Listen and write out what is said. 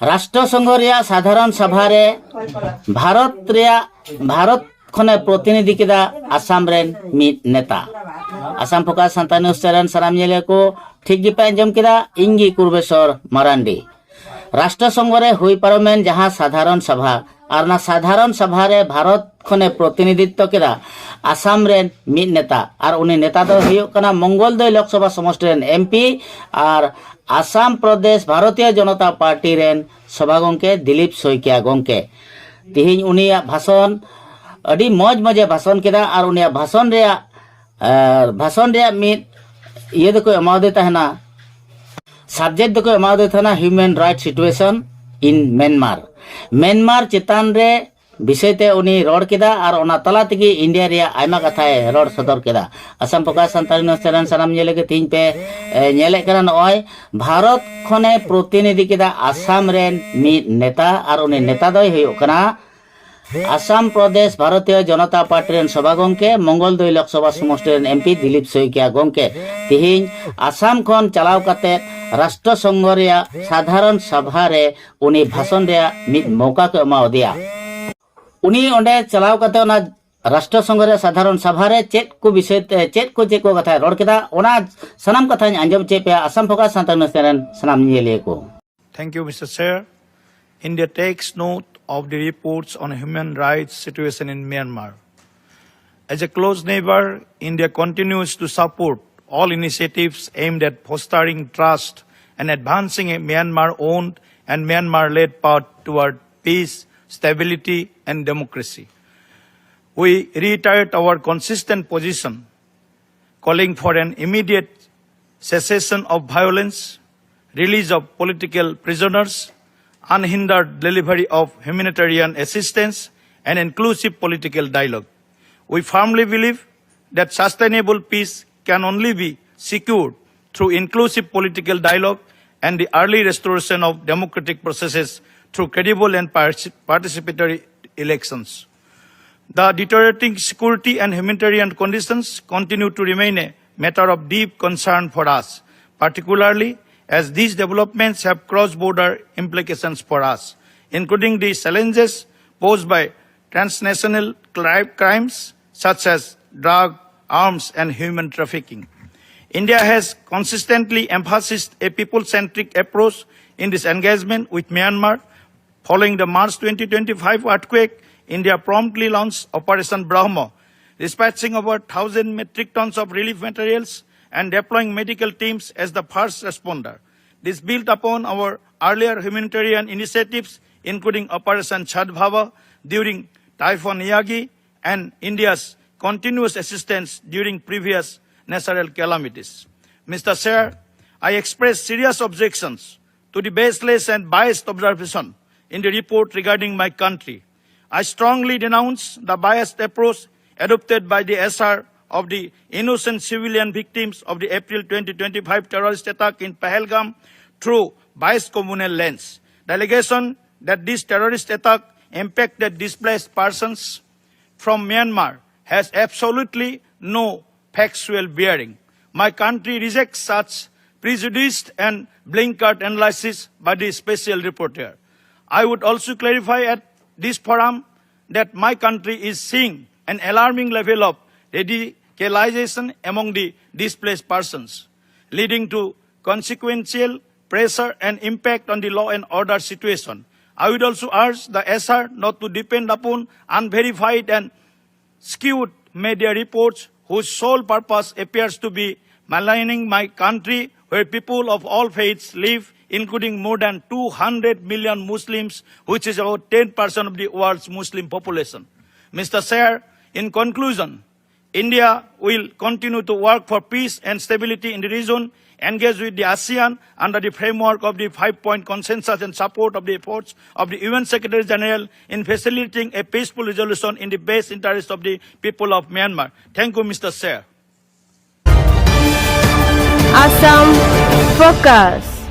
ᱨᱟᱥᱴᱨᱚᱥᱚᱝᱜᱷᱚ ᱨᱮᱭᱟᱜ ᱥᱟᱫᱷᱟᱨᱚᱱ ᱥᱚᱵᱷᱟ ᱨᱮ ᱵᱷᱟᱨᱚᱛ ᱠᱷᱚᱱᱮ ᱯᱨᱚᱛᱤᱱᱤধᱤ ᱠᱮᱫᱟ ᱟᱥᱟᱢ ᱨᱮᱱ ᱢᱤᱫ ᱱᱮতা। ᱟᱥᱟम ᱯᱷᱳᱠᱟᱥ ᱥᱟᱱᱛᱟᱲ ᱱᱤᱭᱩᱡ ᱪᱮᱱᱮᱞ ᱥᱟᱱᱟᱢ ᱧᱮᱞᱮ ᱠᱚ ᱴᱷᱤक ᱜᱮᱯᱮ ᱟᱸᱡᱚᱢ ᱠᱮᱫᱟ, ᱤᱧ ᱜᱮ ᱠᱩᱨᱵᱮᱥᱚᱨ ᱢᱟᱨᱟᱱᱰᱤ। ᱨᱟᱥᱴᱨᱚᱥᱚᱝᱜᱷᱚ ᱨᱮ হুই পারমেন ᱡᱟᱦᱟᱸ ᱥᱟᱫᱷᱟᱨᱚᱱ ᱥᱚᱵᱷᱟ ᱟᱨ ᱚᱱᱟ ᱥᱟᱫᱷᱟᱨᱚᱱ ᱥᱚᱵᱷᱟ ᱨᱮ ᱵᱷᱟᱨᱚᱛ ᱠᱷᱚᱱᱮ ᱯᱨᱚᱛᱤᱱᱤধিত্ব ᱠᱮᱫᱟ আসাম রেন মিদ নেতা আর উনি নেতা দল হুᱭᱩᱜ ᱠᱟᱱᱟ মঙ্গলদৈ লোকসভা সমষ্টি রেন এমপি আর আসাম প্রদেশ ভারতীয় জনতা পার্টি রেন সভা গমকে দিলীপ সয়কিয়া গমকে। তিহিᱧ উনিয়াᱜ ভাষণ আᱹᱰᱤ মজে ভাষণ কেদা আর উনিয়াᱜ ভাষণ রেᱭᱟᱜ মিদ ইয়ে দকো এমাউদে তাহেনা সাবজেক্ট দকো এমাউদে তাহেনা human right situation in Myanmar चेतान रे विषय ते उनी रोड केदा और ओना तला तेगी इंडिया रे आयमा कथाए रोड सदर केदा। असम प्रकाश संताली न्यूज चैनल सानाम नेले के तीन पे नेले कना नय भारत खने प्रतिनिधि केदा आसाम रेन मिद नेता और उनी नेता दय हुयुग कना आसाम प्रदेश भारतीय जनता पार्टी रेन सभा गमके मंगलदৈ लोकसभा समष्टि रेन एमपी दिलीप सयकिया गमके। तिहिñ आसाम खन चलाव काते राष्ट्रसंघ रेया साधारण सभा रे उनी भाषण रेया मिद मौका को एमाउदिया। उनी ओंडे चलाव काते ओना राष्ट्रसंघ रे साधारण सभा रे चेत को विषय चेत को कथा रोड केदा ओना सनाम कथाñ आंजम चे पे Assam focus Santal news channel सनाम नियले को। Thank you, Mr. Chair. India takes note of the reports on human rights situation in Myanmar. As a close neighbor, India continues to support all initiatives aimed at fostering trust and advancing a Myanmar-owned and Myanmar-led path toward peace, stability, and democracy. We reiterate our consistent position, calling for an immediate cessation of violence, release of political prisoners, unhindered delivery of humanitarian assistance, and inclusive political dialogue. We firmly believe that sustainable peace can only be secured through inclusive political dialogue and the early restoration of democratic processes through credible and participatory elections. The deteriorating security and humanitarian conditions continue to remain a matter of deep concern for us, particularly as these developments have cross-border implications for us, including the challenges posed by transnational crimes such as drug, arms, and human trafficking. India has consistently emphasized a people-centric approach in this engagement with Myanmar. Following the March 2025 earthquake, India promptly launched Operation Brahmo, dispatching over 1,000 metric tons of relief materials and deploying medical teams as the first responder. This built upon our earlier humanitarian initiatives, including Operation Chadbhava during Typhoon Yagi and India's continuous assistance during previous natural calamities. Mr. Chair, I express serious objections to the baseless and biased observation in the report regarding my country. I strongly denounce the biased approach adopted by the SR of the innocent civilian victims of the April 2025 terrorist attack in Pahalgam through biased communal lens. The allegation that this terrorist attack impacted displaced persons from Myanmar has absolutely no factual bearing. My country rejects such prejudiced and blinkered analysis by the special reporter. I would also clarify at this forum that my country is seeing an alarming level of radicalization among the displaced persons, leading to consequential pressure and impact on the law and order situation. I would also urge the SR not to depend upon unverified and skewed media reports whose sole purpose appears to be maligning my country, where people of all faiths live, including more than 200 million Muslims, which is about 10% of the world's Muslim population. Mr. Chair, in conclusion, India will continue to work for peace and stability in the region, engage with the ASEAN under the framework of the 5-point consensus and support of the efforts of the UN Secretary General in facilitating a peaceful resolution in the best interest of the people of Myanmar. Thank you, Mr. Chair. Assam Focus.